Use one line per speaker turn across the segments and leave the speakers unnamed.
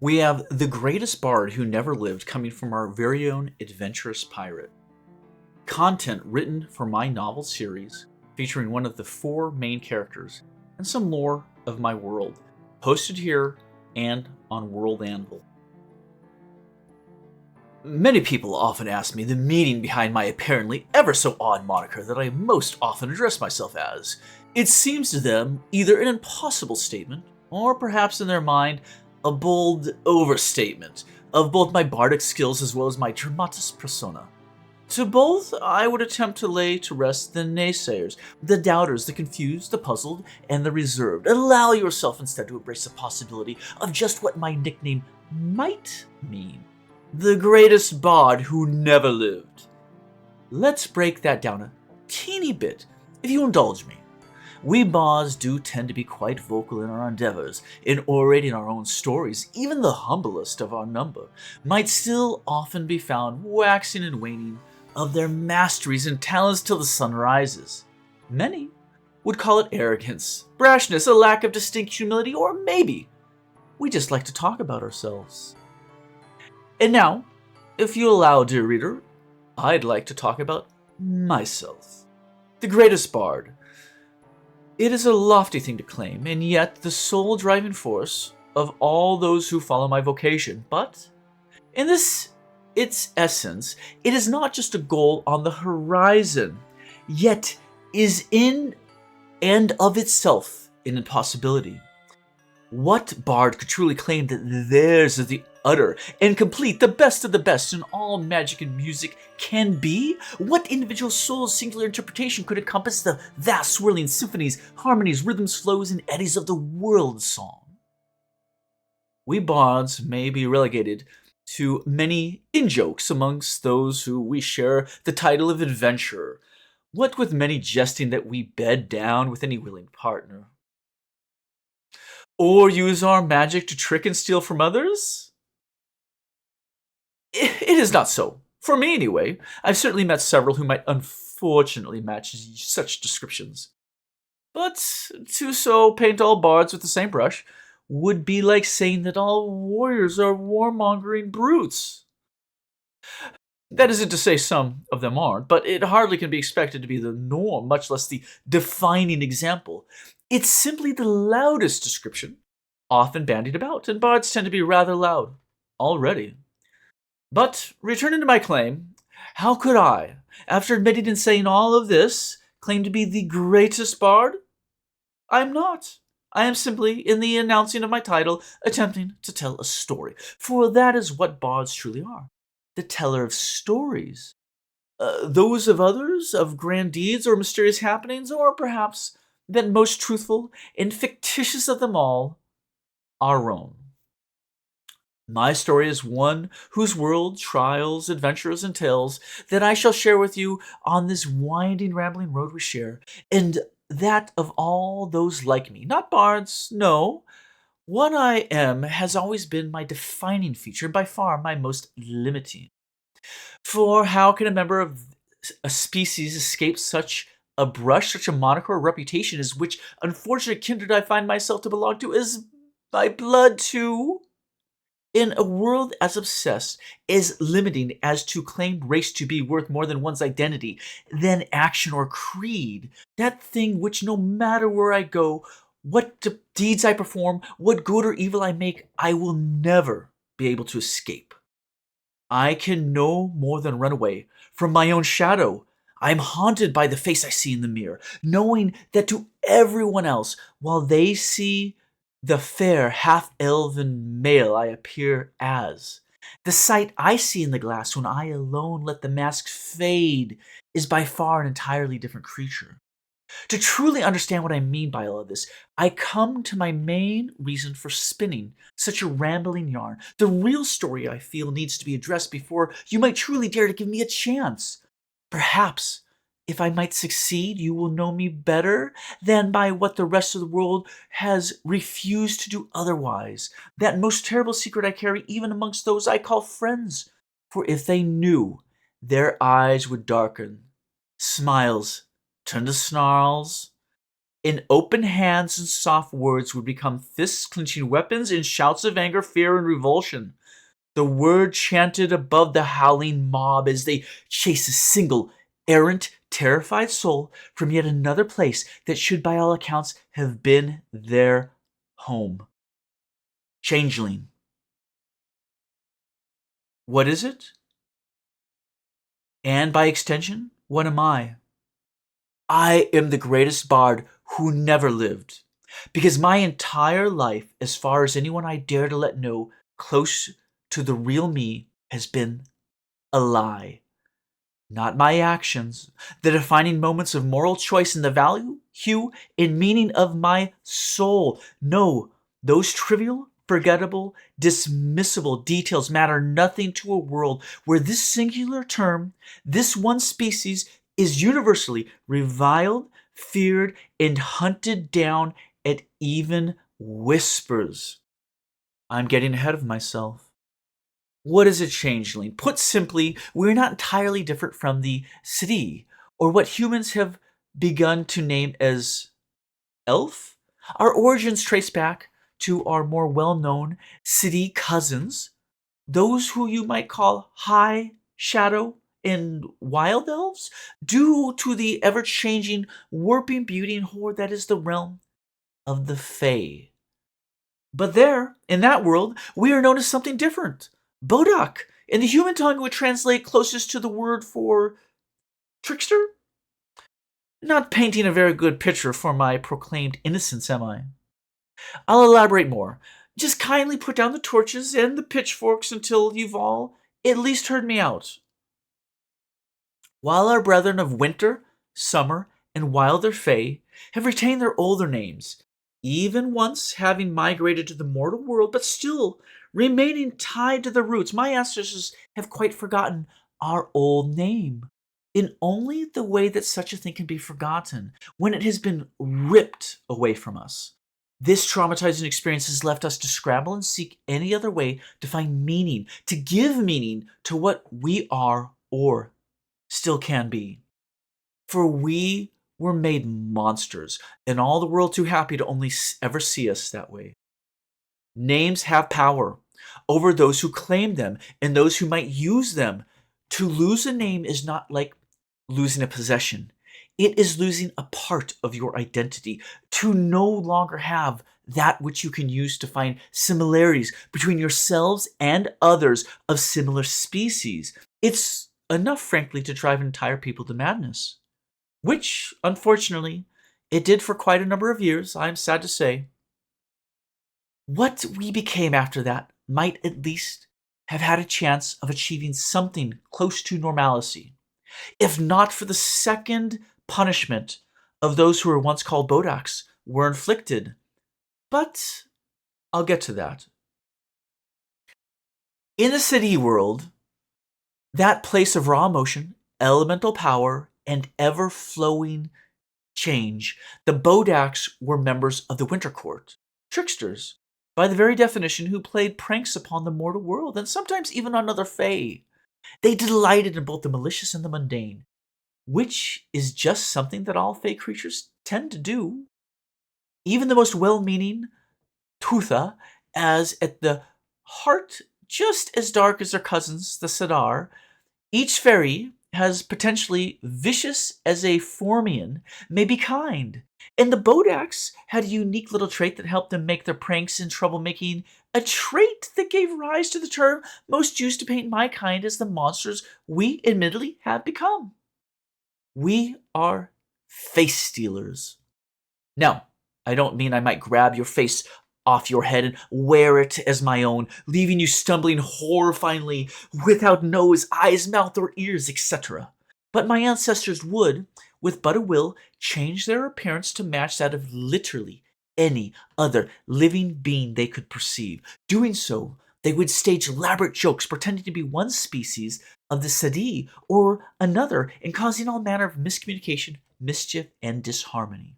We have the greatest bard who never lived coming from our very own adventurous pirate. Content written for my novel series featuring one of the four main characters and some lore of my world, posted here and on World Anvil. Many people often ask me the meaning behind my apparently ever so odd moniker that I most often address myself as. It seems to them either an impossible statement, or perhaps in their mind, a bold overstatement of both my bardic skills as well as my dramatis persona. To both, I would attempt to lay to rest the naysayers, the doubters, the confused, the puzzled, and the reserved. Allow yourself instead to embrace the possibility of just what my nickname might mean. The greatest bard who never lived. Let's break that down a teeny bit, if you indulge me. We bards do tend to be quite vocal in our endeavors, in orating our own stories. Even the humblest of our number might still often be found waxing and waning of their masteries and talents till the sun rises. Many would call it arrogance, brashness, a lack of distinct humility, or maybe we just like to talk about ourselves. And now, if you allow, dear reader, I'd like to talk about myself, the greatest bard. It is a lofty thing to claim, and yet the sole driving force of all those who follow my vocation. But in its essence, it is not just a goal on the horizon, yet is in and of itself an impossibility. What bard could truly claim that theirs is the utter and complete, the best of the best in all magic and music can be? What individual soul's singular interpretation could encompass the vast swirling symphonies, harmonies, rhythms, flows, and eddies of the world song? We bards may be relegated to many in-jokes amongst those who we share the title of adventurer, what with many jesting that we bed down with any willing partner. Or use our magic to trick and steal from others? It is not so. For me, anyway. I've certainly met several who might unfortunately match such descriptions. But to so paint all bards with the same brush would be like saying that all warriors are warmongering brutes. That isn't to say some of them aren't, but it hardly can be expected to be the norm, much less the defining example. It's simply the loudest description, often bandied about, and bards tend to be rather loud already. But returning to my claim, how could I, after admitting and saying all of this, claim to be the greatest bard? I am not. I am simply, in the announcing of my title, attempting to tell a story, for that is what bards truly are, the teller of stories. Those of others, of grand deeds or mysterious happenings, or perhaps, that most truthful and fictitious of them all, our own. My story is one whose world, trials, adventures, and tales that I shall share with you on this winding, rambling road we share, and that of all those like me, not bards, no. What I am has always been my defining feature, and by far my most limiting. For how can a member of a species escape such a brush, such a moniker or reputation as which unfortunate kindred I find myself to belong to is by blood too? In a world as obsessed, as limiting as to claim race to be worth more than one's identity, than action or creed, that thing which no matter where I go, what deeds I perform, what good or evil I make, I will never be able to escape. I can no more than run away from my own shadow. I am haunted by the face I see in the mirror, knowing that to everyone else, while they see the fair half-elven male I appear as, the sight I see in the glass when I alone let the mask fade is by far an entirely different creature. To truly understand what I mean by all of this, I come to my main reason for spinning such a rambling yarn. The real story I feel needs to be addressed before you might truly dare to give me a chance. Perhaps, if I might succeed, you will know me better than by what the rest of the world has refused to do otherwise. That most terrible secret I carry even amongst those I call friends. For if they knew, their eyes would darken, smiles turn to snarls, In open hands and soft words would become fists clenching weapons in shouts of anger, fear, and revulsion. The word chanted above the howling mob as they chase a single, errant, terrified soul from yet another place that should by all accounts have been their home. Changeling. What is it? And by extension, what am I? I am the greatest bard who never lived, because my entire life, as far as anyone I dare to let know close to the real me, has been a lie. Not my actions, the defining moments of moral choice and the value, hue, and meaning of my soul. No, those trivial, forgettable, dismissible details matter nothing to a world where this singular term, this one species, is universally reviled, feared, and hunted down at even whispers. I'm getting ahead of myself. What is a changeling? Put simply, we're not entirely different from the Siddhi, or what humans have begun to name as elf. Our origins trace back to our more well-known Siddhi cousins, those who you might call high, shadow, and wild elves, due to the ever-changing, warping beauty and horror that is the realm of the Fae. But there, in that world, we are known as something different. Bodak. In the human tongue, would translate closest to the word for trickster. Not painting a very good picture for my proclaimed innocence, am I? I'll elaborate more. Just kindly put down the torches and the pitchforks until you've all at least heard me out. While our brethren of winter, summer, and wilder Fae have retained their older names, even once having migrated to the mortal world, but still remaining tied to their roots, my ancestors have quite forgotten our old name. In only the way that such a thing can be forgotten, when it has been ripped away from us. This traumatizing experience has left us to scramble and seek any other way to find meaning, to give meaning to what we are or still can be. For we were made monsters, and all the world too happy to only ever see us that way. Names have power over those who claim them and those who might use them. To lose a name is not like losing a possession. It is losing a part of your identity, to no longer have that which you can use to find similarities between yourselves and others of similar species. It's enough, frankly, to drive entire people to madness. Which, unfortunately, it did for quite a number of years, I'm sad to say. What we became after that might at least have had a chance of achieving something close to normalcy, if not for the second punishment of those who were once called Bodaks were inflicted. But I'll get to that. In the Siddhi world, that place of raw emotion, elemental power, and ever-flowing change, the Bodaks were members of the Winter Court, tricksters, by the very definition, who played pranks upon the mortal world, and sometimes even on other Fae. They delighted in both the malicious and the mundane, which is just something that all Fae creatures tend to do. Even the most well-meaning Tutha, as at the heart just as dark as their cousins, the Sadar, each fairy, has potentially vicious as a Formian, may be kind. And the Bodaks had a unique little trait that helped them make their pranks and troublemaking a trait that gave rise to the term most used to paint my kind as the monsters we admittedly have become. We are face stealers. Now, I don't mean I might grab your face off your head and wear it as my own, leaving you stumbling horrifyingly without nose, eyes, mouth, or ears, etc. But my ancestors would, with but a will, change their appearance to match that of literally any other living being they could perceive. Doing so, they would stage elaborate jokes pretending to be one species of the Siddhi or another, and causing all manner of miscommunication, mischief, and disharmony.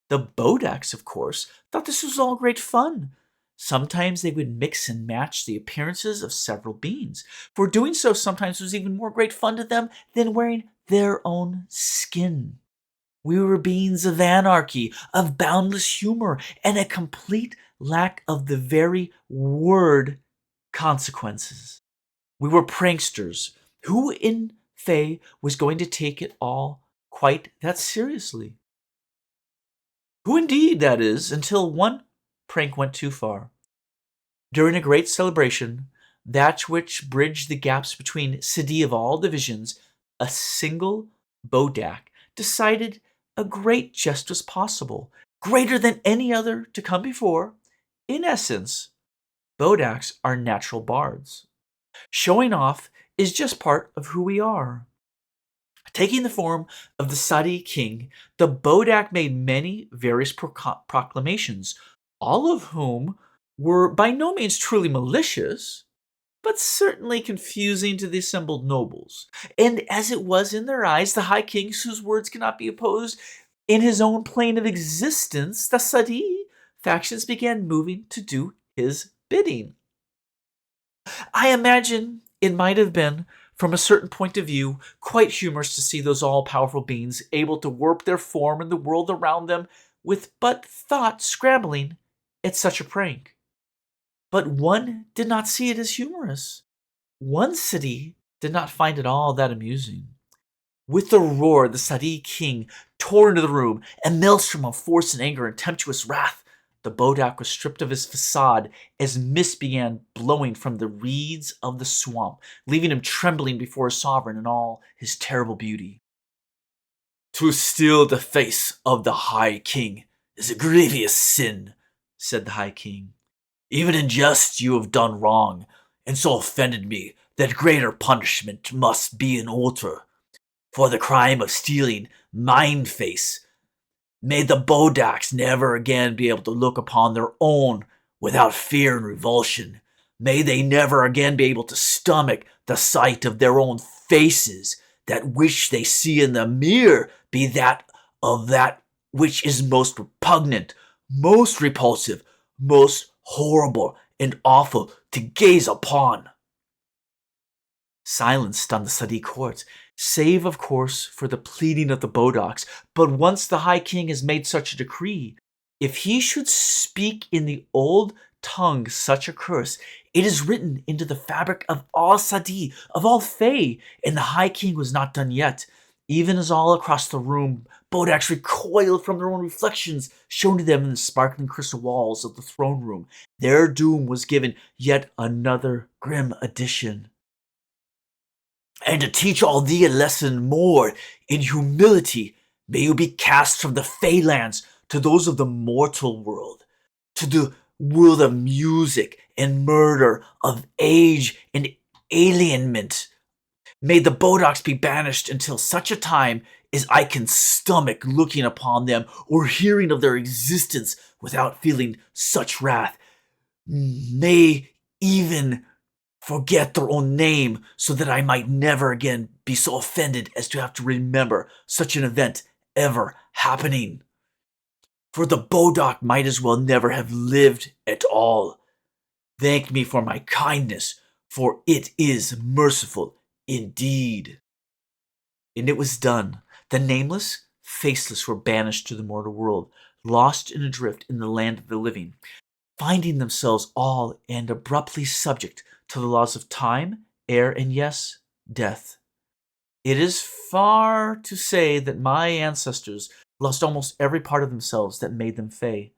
The Bodaks, of course, thought this was all great fun. Sometimes they would mix and match the appearances of several beings, for doing so sometimes was even more great fun to them than wearing their own skin. We were beings of anarchy, of boundless humor, and a complete lack of the very word consequences. We were pranksters. Who in Faye was going to take it all quite that seriously? Who indeed, that is, until one prank went too far. During a great celebration, that which bridged the gaps between city of all divisions, a single Bodak decided a great jest was possible, greater than any other to come before. In essence, Bodaks are natural bards. Showing off is just part of who we are. Taking the form of the Sadi king, the Bodak made many various proclamations, all of whom were by no means truly malicious, but certainly confusing to the assembled nobles. And as it was in their eyes, the high king, whose words cannot be opposed, in his own plane of existence, the Sadi factions began moving to do his bidding. I imagine it might have been, from a certain point of view, quite humorous to see those all-powerful beings able to warp their form in the world around them with but thought scrambling at such a prank. But one did not see it as humorous. One city did not find it all that amusing. With a roar, the Sadi king tore into the room, a maelstrom of force and anger and tempestuous wrath. The Bodak was stripped of his facade as mist began blowing from the reeds of the swamp, leaving him trembling before his sovereign in all his terrible beauty. "To steal the face of the High King is a grievous sin," said the High King. "Even in jest you have done wrong, and so offended me that greater punishment must be in order. For the crime of stealing mine face, may the Bodaks never again be able to look upon their own without fear and revulsion. May they never again be able to stomach the sight of their own faces. That which they see in the mirror be that of that which is most repugnant, most repulsive, most horrible and awful to gaze upon." Silence stunned the Sadi court, save, of course, for the pleading of the Bodaks. But once the High King has made such a decree, if he should speak in the old tongue such a curse, it is written into the fabric of all Sadi, of all Fae, and the High King was not done yet. Even as all across the room, Bodaks recoiled from their own reflections shown to them in the sparkling crystal walls of the throne room, their doom was given yet another grim addition. "And to teach all thee a lesson more in humility, may you be cast from the Fey lands to those of the mortal world, to the world of music and murder, of age and alienment. May the Bodaks be banished until such a time as I can stomach looking upon them or hearing of their existence without feeling such wrath. May even forget their own name, so that I might never again be so offended as to have to remember such an event ever happening. For the Bodak might as well never have lived at all. Thank me for my kindness, for it is merciful indeed." And it was done. The nameless, faceless were banished to the mortal world, lost and adrift in the land of the living, finding themselves all and abruptly subject to the laws of time, air, and yes, death. It is far to say that my ancestors lost almost every part of themselves that made them Fae.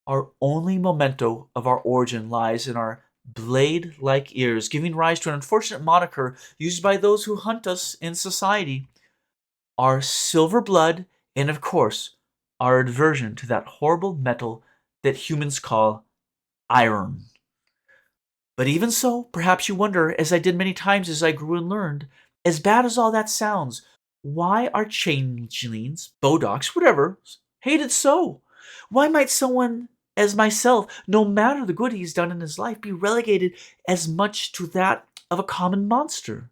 Our only memento of our origin lies in our blade-like ears, giving rise to an unfortunate moniker used by those who hunt us in society. Our silver blood, and of course, our aversion to that horrible metal that humans call iron. But even so, perhaps you wonder, as I did many times as I grew and learned, as bad as all that sounds, why are changelings, Bodaks, whatever, hated so? Why might someone as myself, no matter the good he's done in his life, be relegated as much to that of a common monster?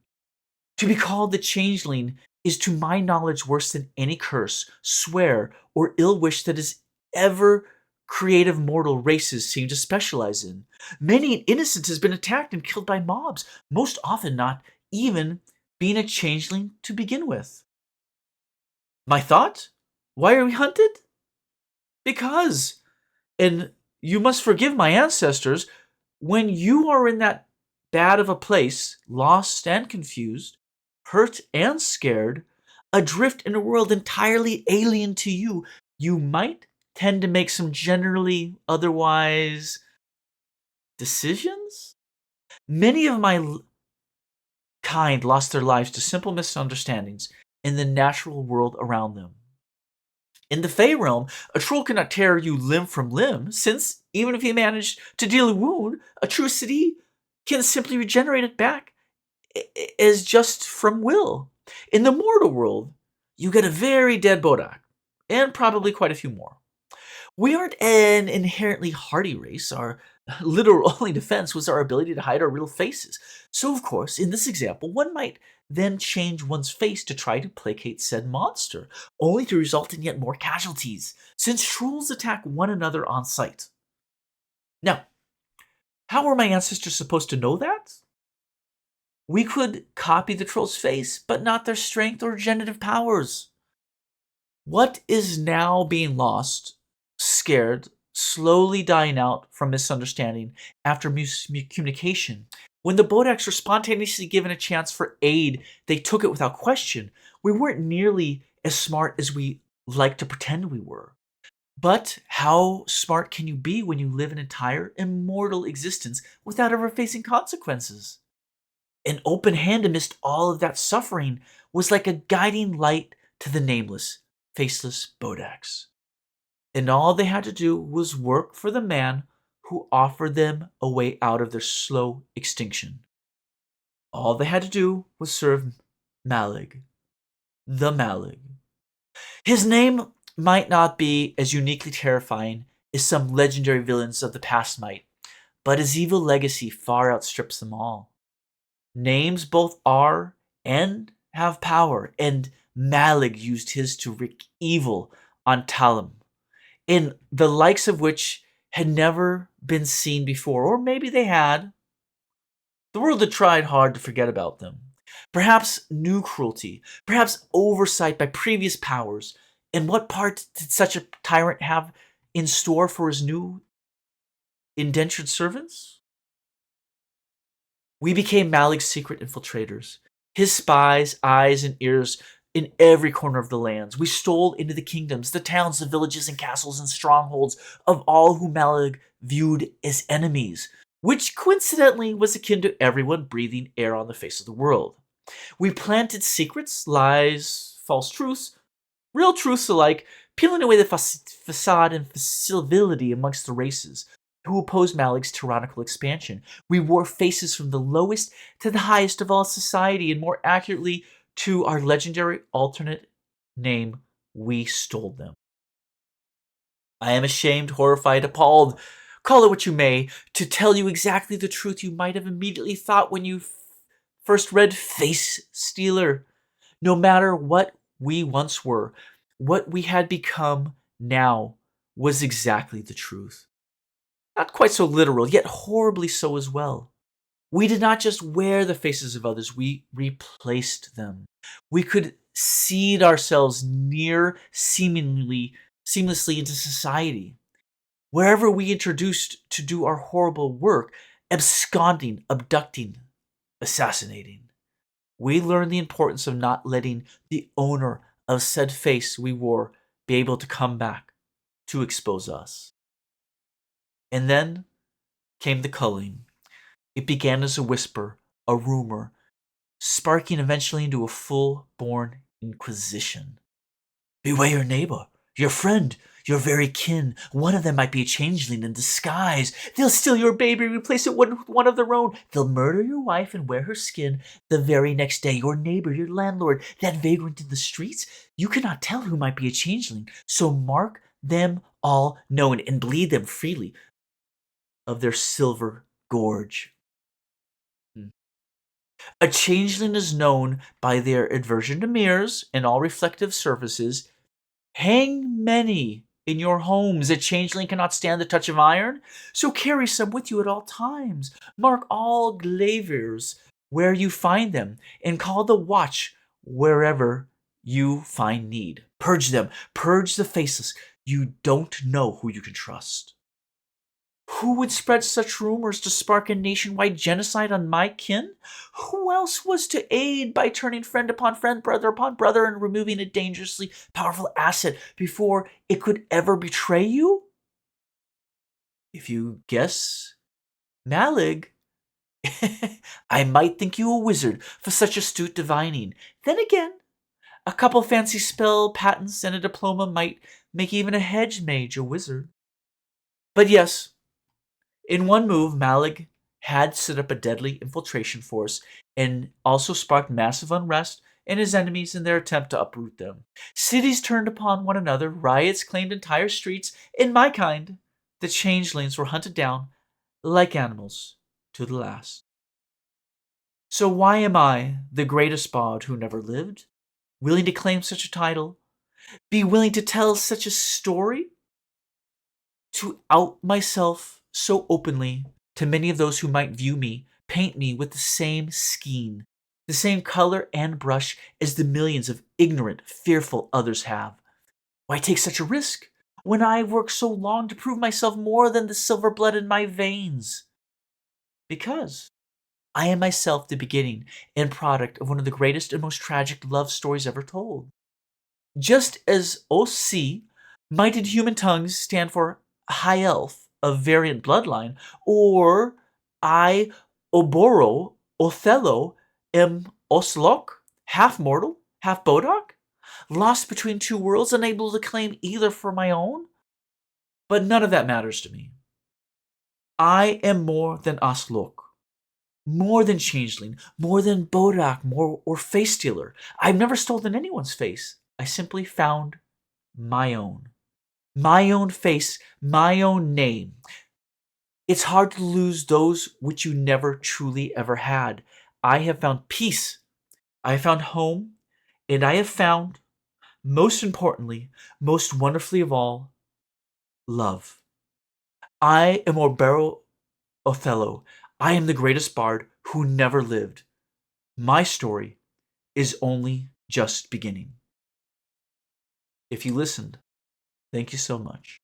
To be called the changeling is to my knowledge worse than any curse, swear, or ill wish that is ever creative mortal races seem to specialize in. Many an innocent has been attacked and killed by mobs, most often not even being a changeling to begin with. My thought? Why are we hunted? Because, and you must forgive my ancestors, when you are in that bad of a place, lost and confused, hurt and scared, adrift in a world entirely alien to you, you might tend to make some generally otherwise decisions? Many of my kind lost their lives to simple misunderstandings in the natural world around them. In the Fey realm, a troll cannot tear you limb from limb, since even if he managed to deal a wound, a true city can simply regenerate it back as just from will. In the mortal world, you get a very dead Bodak, and probably quite a few more. We aren't an inherently hardy race. Our literal only defense was our ability to hide our real faces. So, of course, in this example, one might then change one's face to try to placate said monster, only to result in yet more casualties, since trolls attack one another on sight. Now, how were my ancestors supposed to know that? We could copy the troll's face, but not their strength or generative powers. What is now being lost, scared, slowly dying out from misunderstanding after miscommunication? When the Bodaks were spontaneously given a chance for aid, they took it without question. We weren't nearly as smart as we like to pretend we were. But how smart can you be when you live an entire immortal existence without ever facing consequences? An open hand amidst all of that suffering was like a guiding light to the nameless, faceless Bodaks. And all they had to do was work for the man who offered them a way out of their slow extinction. All they had to do was serve Malig, the Malig. His name might not be as uniquely terrifying as some legendary villains of the past might, but his evil legacy far outstrips them all. Names both are and have power, and Malig used his to wreak evil on Talim, in the likes of which had never been seen before, or maybe they had. The world had tried hard to forget about them. Perhaps new cruelty, perhaps oversight by previous powers. And what part did such a tyrant have in store for his new indentured servants? We became Malik's secret infiltrators, his spies, eyes, and ears in every corner of the lands. We stole into the kingdoms, the towns, the villages, and castles and strongholds of all whom Malik viewed as enemies, which coincidentally was akin to everyone breathing air on the face of the world. We planted secrets, lies, false truths, real truths alike, peeling away the facade and civility amongst the races who opposed Malik's tyrannical expansion. We wore faces from the lowest to the highest of all society, and more accurately, to our legendary alternate name, we stole them. I am ashamed, horrified, appalled, call it what you may, to tell you exactly the truth you might have immediately thought when you first read Face Stealer. No matter what we once were, what we had become now was exactly the truth. Not quite so literal, yet horribly so as well. We did not just wear the faces of others, we replaced them. We could seed ourselves seamlessly into society. Wherever we introduced to do our horrible work, absconding, abducting, assassinating, we learned the importance of not letting the owner of said face we wore be able to come back to expose us. And then came the culling. It began as a whisper, a rumor, sparking eventually into a full-born inquisition. Beware your neighbor, your friend, your very kin. One of them might be a changeling in disguise. They'll steal your baby, replace it with one of their own. They'll murder your wife and wear her skin. The very next day, your neighbor, your landlord, that vagrant in the streets, you cannot tell who might be a changeling. So mark them all known and bleed them freely of their silver gorge. A changeling is known by their aversion to mirrors and all reflective surfaces. Hang many in your homes. A changeling cannot stand the touch of iron, so carry some with you at all times. Mark all glavers where you find them, and call the watch wherever you find need. Purge them, purge the faceless. You don't know who you can trust. Who would spread such rumors to spark a nationwide genocide on my kin? Who else was to aid by turning friend upon friend, brother upon brother, and removing a dangerously powerful asset before it could ever betray you? If you guess Malig, I might think you a wizard for such astute divining. Then again, a couple fancy spell patents and a diploma might make even a hedge mage a wizard. But yes, in one move, Malig had set up a deadly infiltration force and also sparked massive unrest in his enemies in their attempt to uproot them. Cities turned upon one another, riots claimed entire streets. In my kind, the changelings were hunted down like animals to the last. So why am I, the greatest bard who never lived, willing to claim such a title, be willing to tell such a story? To out myself so openly to many of those who might view me, paint me with the same skein, the same color and brush as the millions of ignorant, fearful others have. Why take such a risk when I worked so long to prove myself more than the silver blood in my veins? Because I am myself the beginning and product of one of the greatest and most tragic love stories ever told. Just as OC might in human tongues stand for high elf of variant bloodline, or I, Oboro, Othello, am Oslok, half mortal, half Bodok, lost between two worlds, unable to claim either for my own. But none of that matters to me. I am more than Oslok, more than changeling, more than Bodok, more or face stealer. I've never stolen anyone's face. I simply found my own. My own face, my own name. It's hard to lose those which you never truly ever had. I have found peace. I have found home. And I have found, most importantly, most wonderfully of all, love. I am Orbero Othello. I am the greatest bard who never lived. My story is only just beginning. If you listened, thank you so much.